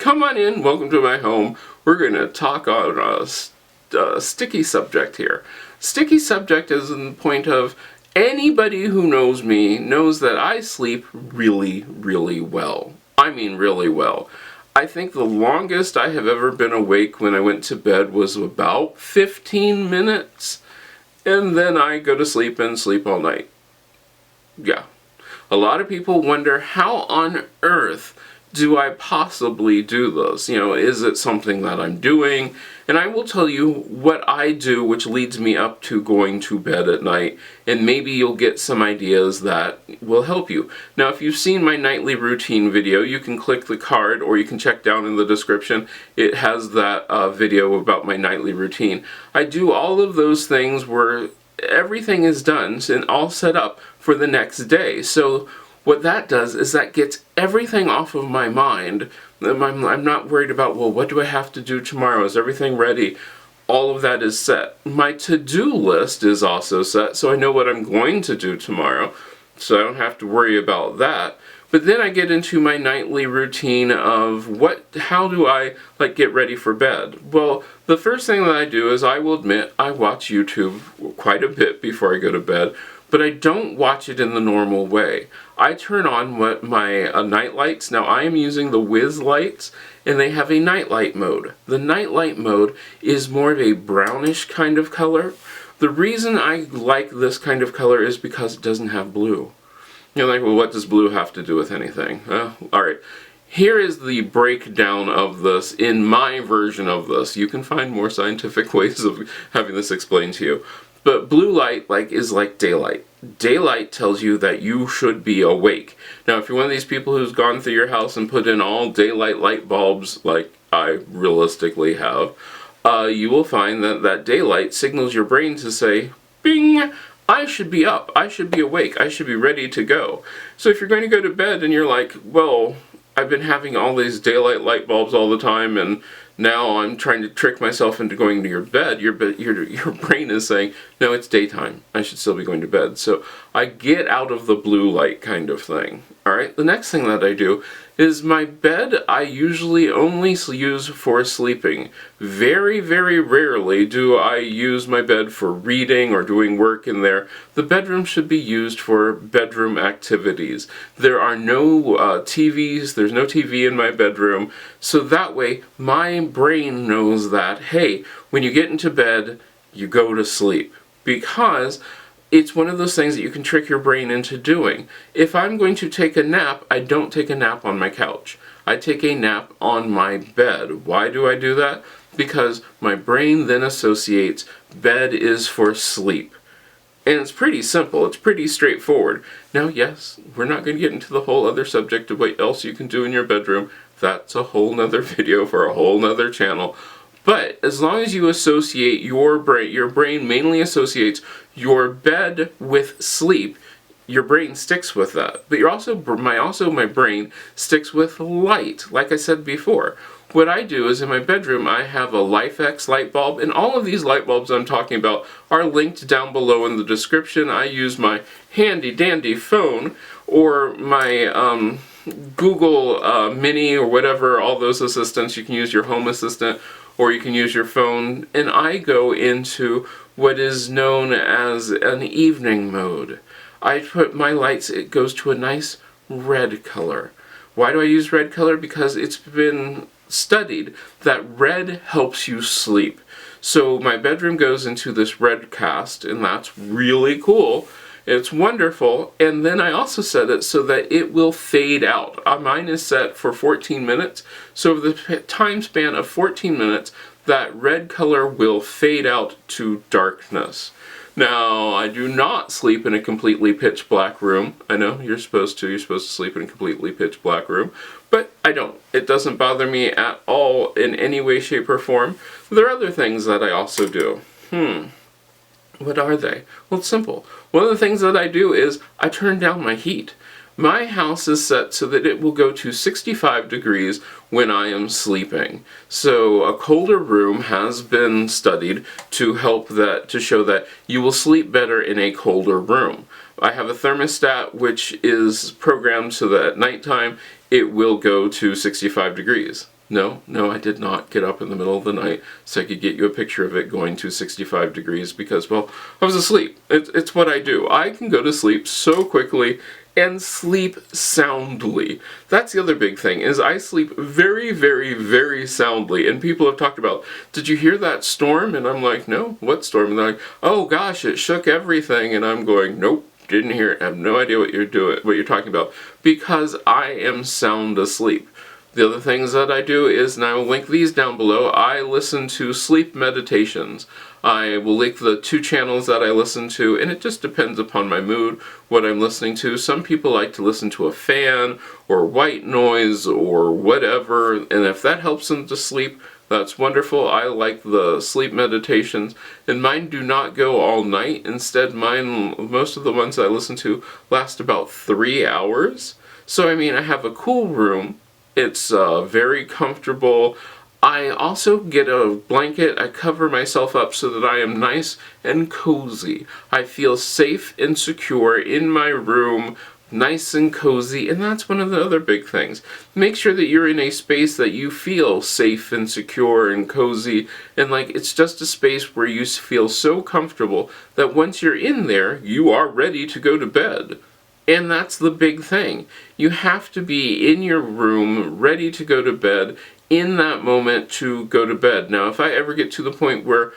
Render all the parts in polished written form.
Come on in, welcome to my home. We're going to talk on a sticky subject here. Sticky subject is in the point of anybody who knows me knows that I sleep really, really well. I mean really well. I think the longest I have ever been awake when I went to bed was about 15 minutes. And then I go to sleep and sleep all night. Yeah. A lot of people wonder, how on earth do I possibly do this? You know, is it something that I'm doing? And I will tell you what I do, which leads me up to going to bed at night, and maybe you'll get some ideas that will help you. Now, if you've seen my nightly routine video, you can click the card, or you can check down in the description. It has that video about my nightly routine. I do all of those things where everything is done and all set up for the next day. So what that does is that gets everything off of my mind. I'm not worried about, well, what do I have to do tomorrow? Is everything ready? All of that is set. My to-do list is also set, so I know what I'm going to do tomorrow, so I don't have to worry about that. But then I get into my nightly routine of how do I get ready for bed? Well, the first thing that I do is, I will admit, I watch YouTube quite a bit before I go to bed, but I don't watch it in the normal way. I turn on my night lights. Now, I am using the Whiz lights, and they have a nightlight mode. The nightlight mode is more of a brownish kind of color. The reason I like this kind of color is because it doesn't have blue. You're like, well, what does blue have to do with anything? Alright. Here is the breakdown of this in my version of this. You can find more scientific ways of having this explained to you. But blue light is like daylight. Daylight tells you that you should be awake. Now, if you're one of these people who's gone through your house and put in all daylight light bulbs, like I realistically have, you will find that daylight signals your brain to say, bing, I should be up, I should be awake, I should be ready to go. So if you're going to go to bed and you're like, well, I've been having all these daylight light bulbs all the time, and now I'm trying to trick myself into going to your bed, your brain is saying, no, it's daytime, I should still be going to bed. So I get out of the blue light kind of thing. Alright, the next thing that I do is my bed I usually only use for sleeping. Very, very rarely do I use my bed for reading or doing work in there. The bedroom should be used for bedroom activities. There are no TVs, there's no TV in my bedroom, so that way my brain knows that, hey, when you get into bed, you go to sleep. Because it's one of those things that you can trick your brain into doing. If I'm going to take a nap, I don't take a nap on my couch. I take a nap on my bed. Why do I do that? Because my brain then associates bed is for sleep. And it's pretty simple. It's pretty straightforward. Now, yes, we're not going to get into the whole other subject of what else you can do in your bedroom. That's a whole nother video for a whole nother channel. But as long as you associate your brain mainly associates your bed with sleep, your brain sticks with that. But my brain sticks with light, like I said before. What I do is, in my bedroom, I have a LifeX light bulb, and all of these light bulbs I'm talking about are linked down below in the description. I use my handy dandy phone, or my Google Mini, or whatever, all those assistants. You can use your home assistant, or you can use your phone, and I go into what is known as an evening mode. I put my lights, it goes to a nice red color. Why do I use red color? Because it's been studied that red helps you sleep. So my bedroom goes into this red cast, and that's really cool. It's wonderful, and then I also set it so that it will fade out. Mine is set for 14 minutes, so over the time span of 14 minutes, that red color will fade out to darkness. Now, I do not sleep in a completely pitch black room. I know, you're supposed to sleep in a completely pitch black room, but I don't. It doesn't bother me at all in any way, shape, or form. There are other things that I also do. What are they? Well, it's simple. One of the things that I do is I turn down my heat. My house is set so that it will go to 65 degrees when I am sleeping. So a colder room has been studied to show that you will sleep better in a colder room. I have a thermostat which is programmed so that at nighttime it will go to 65 degrees. No, I did not get up in the middle of the night so I could get you a picture of it going to 65 degrees because, well, I was asleep. It's what I do. I can go to sleep so quickly and sleep soundly. That's the other big thing, is I sleep very, very, very soundly. And people have talked about, did you hear that storm? And I'm like, no, what storm? And they're like, oh gosh, it shook everything. And I'm going, nope. Didn't hear it. I have no idea what you're talking about, because I am sound asleep. The other things that I do is, and I will link these down below, I listen to sleep meditations. I will link the 2 channels that I listen to, and it just depends upon my mood, what I'm listening to. Some people like to listen to a fan, or white noise, or whatever, and if that helps them to sleep, that's wonderful. I like the sleep meditations, and mine do not go all night. Instead, most of the ones I listen to last about 3 hours. So, I mean, I have a cool room. It's very comfortable. I also get a blanket. I cover myself up so that I am nice and cozy. I feel safe and secure in my room, nice and cozy, and that's one of the other big things. Make sure that you're in a space that you feel safe and secure and cozy, and like it's just a space where you feel so comfortable that once you're in there, you are ready to go to bed. And that's the big thing. You have to be in your room, ready to go to bed, in that moment to go to bed. Now, if I ever get to the point where,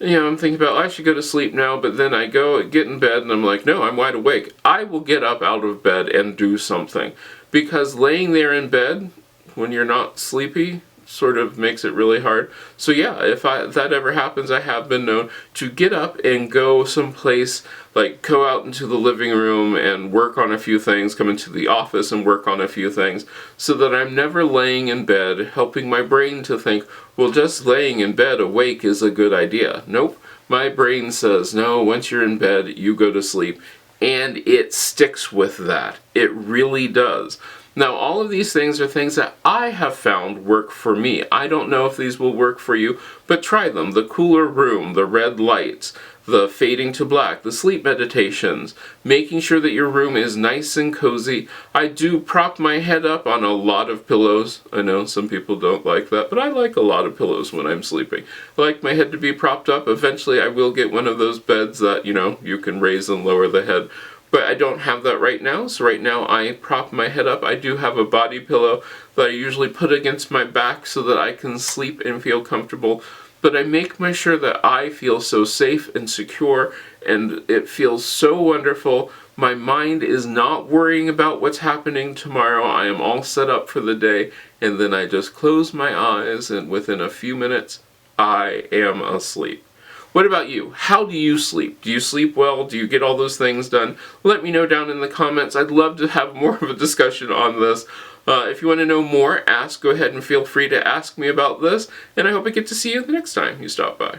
I'm thinking about, I should go to sleep now, but then I get in bed and I'm like, no, I'm wide awake. I will get up out of bed and do something. Because laying there in bed, when you're not sleepy, sort of makes it really hard. So yeah, if that ever happens, I have been known to get up and go someplace, like go out into the living room and work on a few things, come into the office and work on a few things, so that I'm never laying in bed, helping my brain to think, well, just laying in bed awake is a good idea. Nope. My brain says, no, once you're in bed, you go to sleep. And it sticks with that. It really does. Now, all of these things are things that I have found work for me. I don't know if these will work for you, but try them. The cooler room, the red lights, the fading to black, the sleep meditations, making sure that your room is nice and cozy. I do prop my head up on a lot of pillows. I know some people don't like that, but I like a lot of pillows when I'm sleeping. I like my head to be propped up. Eventually, I will get one of those beds that, you can raise and lower the head. But I don't have that right now, so right now I prop my head up. I do have a body pillow that I usually put against my back so that I can sleep and feel comfortable. But I make sure that I feel so safe and secure, and it feels so wonderful. My mind is not worrying about what's happening tomorrow. I am all set up for the day, and then I just close my eyes, and within a few minutes, I am asleep. What about you? How do you sleep? Do you sleep well? Do you get all those things done? Let me know down in the comments. I'd love to have more of a discussion on this. If you want to know more, go ahead and feel free to ask me about this. And I hope I get to see you the next time you stop by.